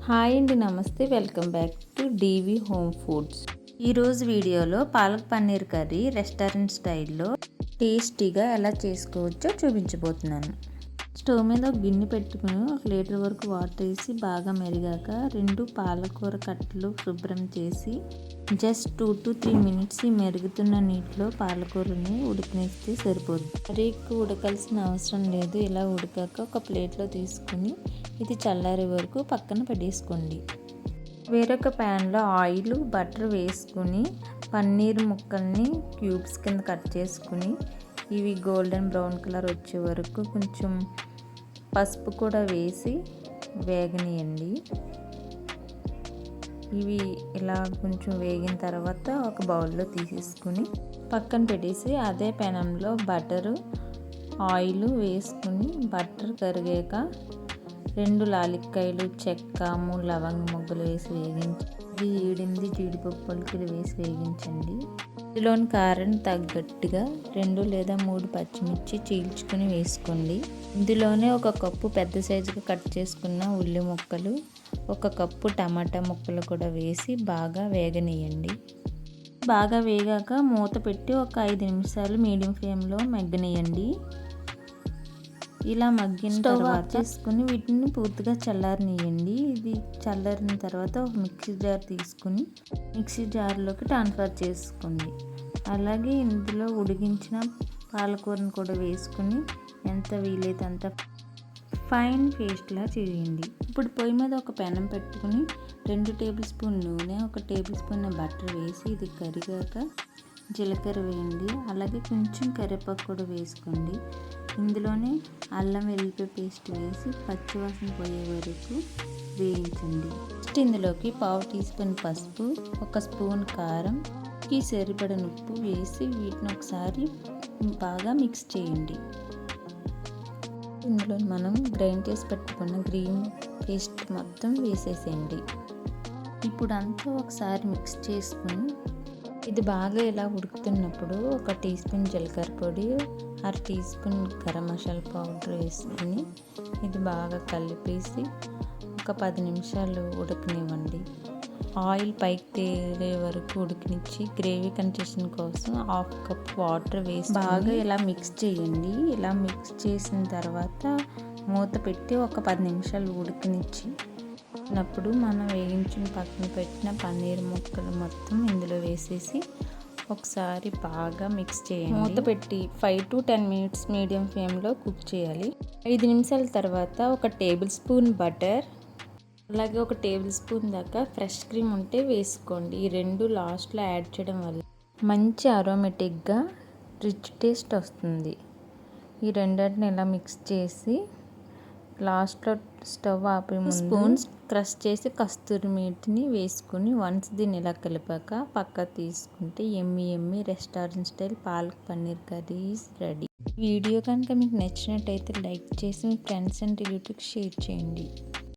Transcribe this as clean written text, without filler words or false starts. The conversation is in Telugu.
హాయ్ అండి, నమస్తే. Welcome back to DV home foods. ఈరోజు వీడియోలో పాలక్ పన్నీర్ కర్రీ రెస్టారెంట్ స్టైల్లో టేస్టీగా ఎలా చేసుకోవచ్చో చూపించబోతున్నాను. స్టవ్ మీద ఒక గిన్నె పెట్టుకుని 1 లీటర్ వరకు వాటర్ వేసి బాగా మరిగాక 2 పాలకూర కట్టలు శుభ్రం చేసి జస్ట్ 2 to 3 minutes ఈ మెరుగుతున్న నీటిలో పాలకూరని ఉడికినిస్తే సరిపోతుంది. మరీ ఎక్కువ ఉడకాల్సిన అవసరం లేదు. ఇలా ఉడికాక ఒక ప్లేట్లో తీసుకుని ఇది చల్లారే వరకు పక్కన పెట్టేసుకోండి. వేరొక ప్యాన్లో ఆయిల్, బటర్ వేసుకుని పన్నీర్ ముక్కల్ని క్యూబ్స్ కింద కట్ చేసుకుని ఇవి గోల్డెన్ బ్రౌన్ కలర్ వచ్చే వరకు కొంచెం పసుపు కూడా వేసి వేగనియండి. ఇవి ఇలా కొంచెం వేగిన తర్వాత ఒక బౌల్లో తీసేసుకుని పక్కన పెట్టేసి అదే పెనంలో బటరు, ఆయిల్ వేసుకుని బటర్ కరిగాక 2 లాలిక్కాయలు, చెక్క, 3 లవంగ మొగ్గలు వేసి వేగించి 7-8 జీడిపప్పు పలుకులు వేసి వేగించండి. ఇందులోని కారం తగ్గట్టుగా 2 లేదా 3 పచ్చిమిర్చి చీల్చుకుని వేసుకోండి. ఇందులోనే 1 కప్పు పెద్ద సైజుగా కట్ చేసుకున్న ఉల్లి ముక్కలు, 1 కప్పు టమాటా ముక్కలు కూడా వేసి బాగా వేగనీయండి. బాగా వేగాక మూత పెట్టి ఒక 5 నిమిషాలు మీడియం ఫ్లేమ్లో మగ్గనియండి. ఇలా మగ్గిన తర్వాత తీసుకుని వీటిని పూర్తిగా చల్లారనియండి. ఇది చల్లారిన తర్వాత ఒక మిక్సీ జార్ తీసుకుని మిక్సీ జార్లోకి ట్రాన్స్ఫర్ చేసుకోండి. అలాగే ఇందులో ఉడికించిన పాలకూరను కూడా వేసుకుని ఎంత వీలైతే అంత ఫైన్ పేస్ట్లా చేయండి. ఇప్పుడు పొయ్యి మీద ఒక పెనం పెట్టుకుని 2 టేబుల్ స్పూన్ నూనె, 1 టేబుల్ స్పూన్ బటర్ వేసి ఇది కరిగాక జీలకర్ర వేయండి. అలాగే కొంచెం కరివేపాకు కూడా వేసుకోండి. ఇందులోనే అల్లం వెల్లుల్లి పేస్ట్ వేసి పచ్చివాసన పోయే వరకు వేయించండి. నెక్స్ట్ ఇందులోకి 1/2 టీ స్పూన్ పసుపు, 1 స్పూన్ కారం, సరిపడిన ఉప్పు వేసి వీటిని ఒకసారి బాగా మిక్స్ చేయండి. ఇందులో మనం గ్రైండ్ చేసి పెట్టుకున్న గ్రీన్ పేస్ట్ మొత్తం వేసేసేయండి. ఇప్పుడు అంతా ఒకసారి మిక్స్ చేసుకుని ఇది బాగా ఇలా ఉడుకుతున్నప్పుడు 1 టీ స్పూన్ జీలకర్ర పొడి, 1/2 teaspoon garam masala powder వేసుకుని ఇది బాగా కలిపేసి ఒక 10 నిమిషాలు ఉడకనివ్వండి. ఆయిల్ పైకి తేలే వరకు ఉడికినిచ్చి గ్రేవీ కన్సిస్టెన్సీ కోసం 1/2 కప్ వాటర్ వేసి బాగా ఇలా మిక్స్ చేయండి. ఇలా మిక్స్ చేసిన తర్వాత మూత పెట్టి ఒక 10 నిమిషాలు ఉడికినిచ్చి అప్పుడు మనం వేయించిన పక్కన పెట్టిన పన్నీర్ ముక్కలు మొత్తం ఇందులో వేసేసి ఒకసారి బాగా మిక్స్ చేయండి. మూత పెట్టి 5 to 10 minutes మీడియం ఫ్లేమ్లో కుక్ చేయాలి. 5 నిమిషాల తర్వాత 1 టేబుల్ స్పూన్ బటర్, అలాగే 1 టేబుల్ స్పూన్ దాకా ఫ్రెష్ క్రీమ్ ఉంటే వేసుకోండి. ఈ 2 లాస్ట్లో యాడ్ చేయడం వల్ల మంచి అరోమేటిక్గా రిచ్ టేస్ట్ వస్తుంది. ఈ రెండింటిని ఇలా మిక్స్ చేసి లాస్ట్లో స్టవ్ ఆపే ముందు స్పూన్స్ క్రష్ చేసి కస్తూరి మేతిని వేసుకుని వన్స్ దీన్ని ఇలా కలిపాక పక్క తీసుకుంటే ఎమ్మి restaurant style palak paneer curry is ready. Video కనుక మీకు నచ్చినట్టయితే లైక్ చేసి మీ ఫ్రెండ్స్ అండ్ రిలేటివ్స్కి షేర్ చేయండి.